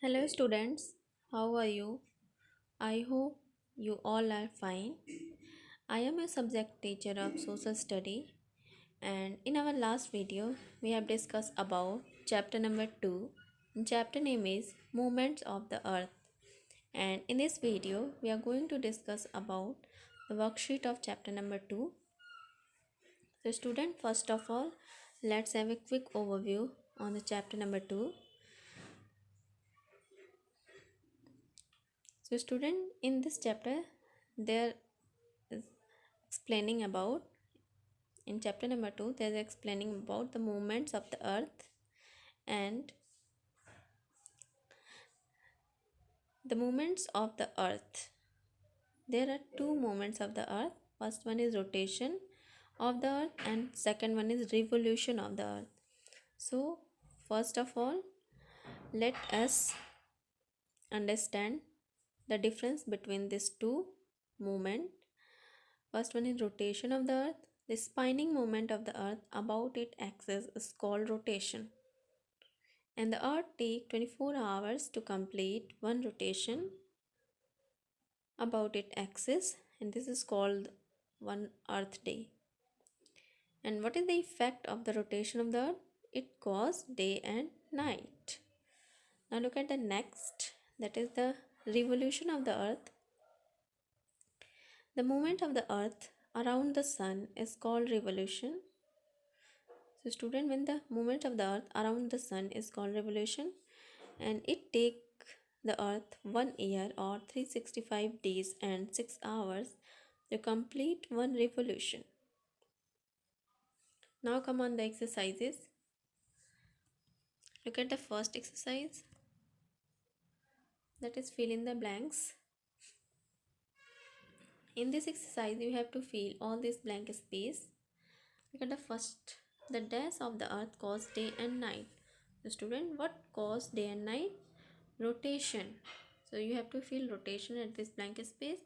Hello, students. How are you? I hope you all are fine. I am a subject teacher of social study, and in our last video, we have discussed about chapter number 2. Chapter name is Movements of the Earth, and in this video, we are going to discuss about the worksheet of chapter number 2. So, student, first of all, let's have a quick overview on the chapter number 2. So, student, in this chapter, there is explaining about in chapter number 2 there's explaining about the movements of the earth and the movements of the earth. There are two movements of the earth. First one is rotation of the earth and second one is revolution of the earth. So first of all, let us understand the difference between these two movements. First one is rotation of the earth. The spinning movement of the earth about its axis is called rotation, and the earth takes 24 hours to complete one rotation about its axis, and this is called one earth day. And what is the effect of the rotation of the earth? It causes day and night. Now look at the next, that is the revolution of the earth. The movement of the earth around the sun is called revolution. So student, when the movement of the earth around the sun is called revolution, and it take the earth 1 year or 365 days and 6 hours to complete one revolution. Now come on the exercises. Look at the first exercise, that is fill in the blanks. In this exercise you have to fill all this blank space. Look at the first, the days of the earth cause day and night. The student, what cause day and night? Rotation. So you have to fill rotation at this blank space,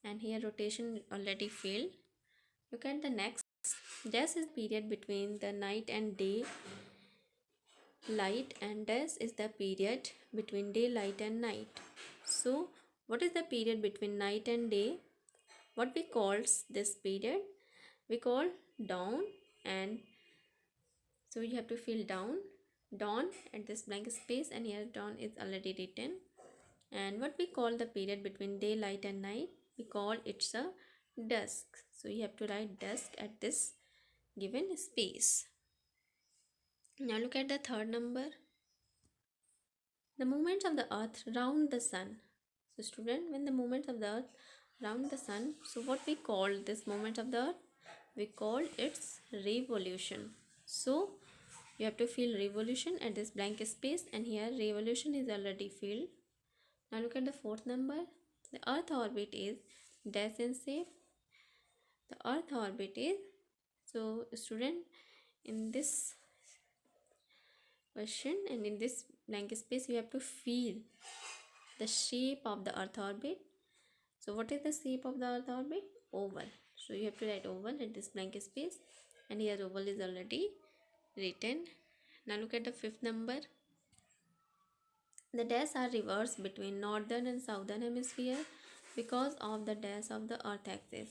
and here rotation already filled. Look at the next. Dash is period between the night and day light, and dash is the period between daylight and night. So what is the period between night and day? What we calls this period? We call dawn, and so you have to fill dawn at this blank space, and here dawn is already written. And what we call the period between daylight and night? We call it's a dusk. So you have to write dusk at this given space. Now look at the third number, the movements of the earth round the sun. So student, when the movements of the earth round the sun, so what we call this movement of the earth? We call its revolution. So you have to fill revolution at this blank space, and here revolution is already filled. Now look at the fourth number, the earth orbit is dash in shape. The earth orbit is, so student, in this question and in this blank space you have to feel the shape of the earth orbit. So what is the shape of the earth orbit? Oval. So you have to write oval at this blank space, and here oval is already written. Now look at the fifth number, the days are reversed between northern and southern hemisphere because of the days of the earth axis.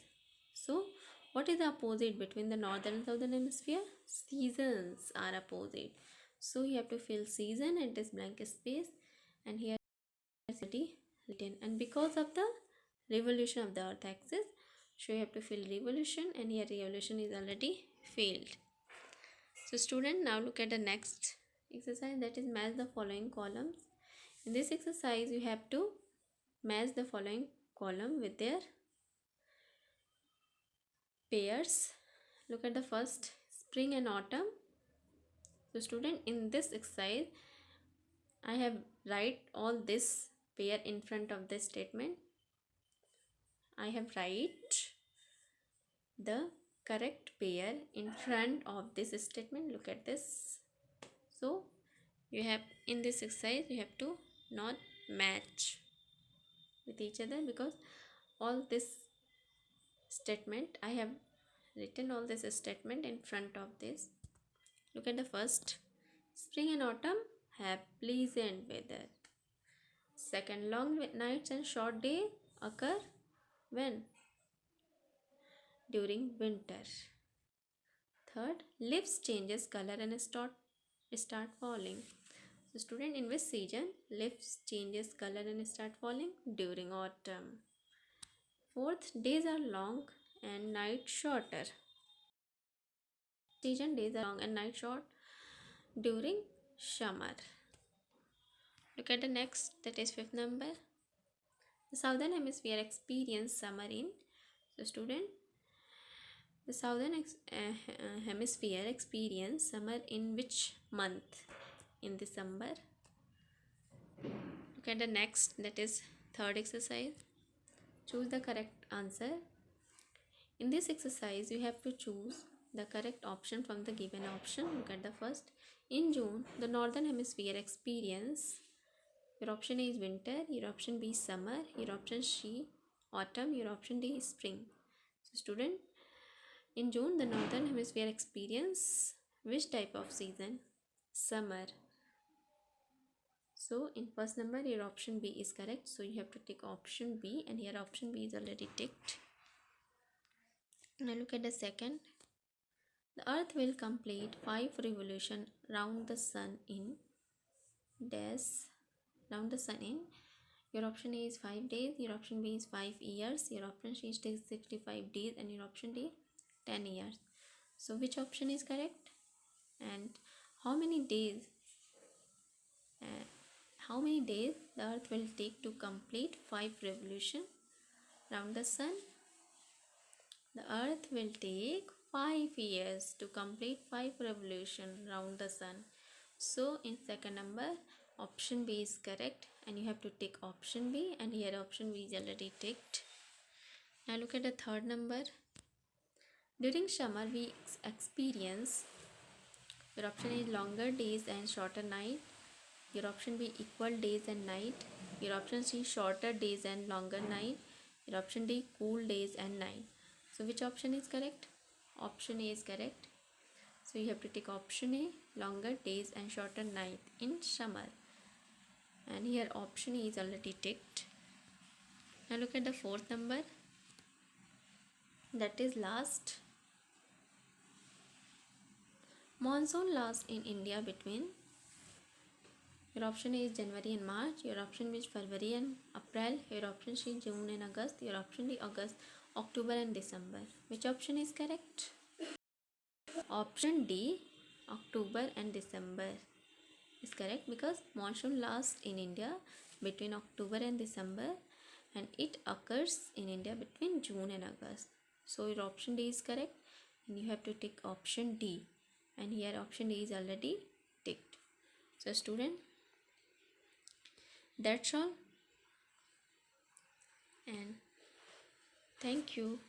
So what is the opposite between the northern and southern hemisphere? Seasons are opposite. So you have to fill season at this blank space, and here is already written. And because of the revolution of the earth axis, so you have to fill revolution, and here revolution is already filled. So student, now look at the next exercise, that is match the following columns. In this exercise you have to match the following column with their pairs. Look at the first, spring and autumn. So student, in this exercise I have write all this pair in front of this statement. I have write the correct pair in front of this statement. Look at this. So you have, in this exercise you have to not match with each other, because all this statement I have written all this statement in front of this. Look at the first, spring and autumn have pleasant weather. Second, long nights and short day occur when? During winter. Third, leaves changes color and start falling. So student, in which season leaves changes color and start falling? During autumn. Fourth, days are long and night shorter. Season days are long and night short during summer. Look at the next, that is fifth number. The southern hemisphere experience summer in. So student, the hemisphere experience summer in which month? In December. Look at the next, that is third exercise. Choose the correct answer. In this exercise, you have to choose the correct option from the given option. Look at the first. In June, the northern hemisphere experience. Your option A is winter, your option B is summer, your option C autumn, your option D is spring. So student, in June, the northern hemisphere experience which type of season? Summer. So in first number, your option B is correct. So you have to take option B, and here option B is already ticked. Now look at the second. The earth will complete 5 revolutions round the sun in dash. Round the sun in. Your option A is 5 days, your option B is 5 years, your option C is 65 days, and your option D 10 years. So which option is correct? And how many days the earth will take to complete 5 revolutions round the sun? The earth will take 5 years to complete 5 revolutions round the sun. So in second number, option B is correct, and you have to take option B, and here option B is already ticked. Now look at the third number. During summer, we experience, your option is longer days and shorter night, your option B equal days and night, your option C shorter days and longer night, your option D cool days and night. So which option is correct? Option A is correct. So you have to take option A, longer days and shorter night in summer. And here option A is already ticked. Now look at the fourth number. That is last. Monsoon lasts in India between, your option A is January and March, your option B is February and April, your option C is June and August, your option D August, October and December. Which option is correct? Option D, October and December is correct, because monsoon lasts in India between October and December, and it occurs in India between June and August. So your option D is correct, and you have to tick option D, and here option D is already ticked. So student, that's all, and thank you.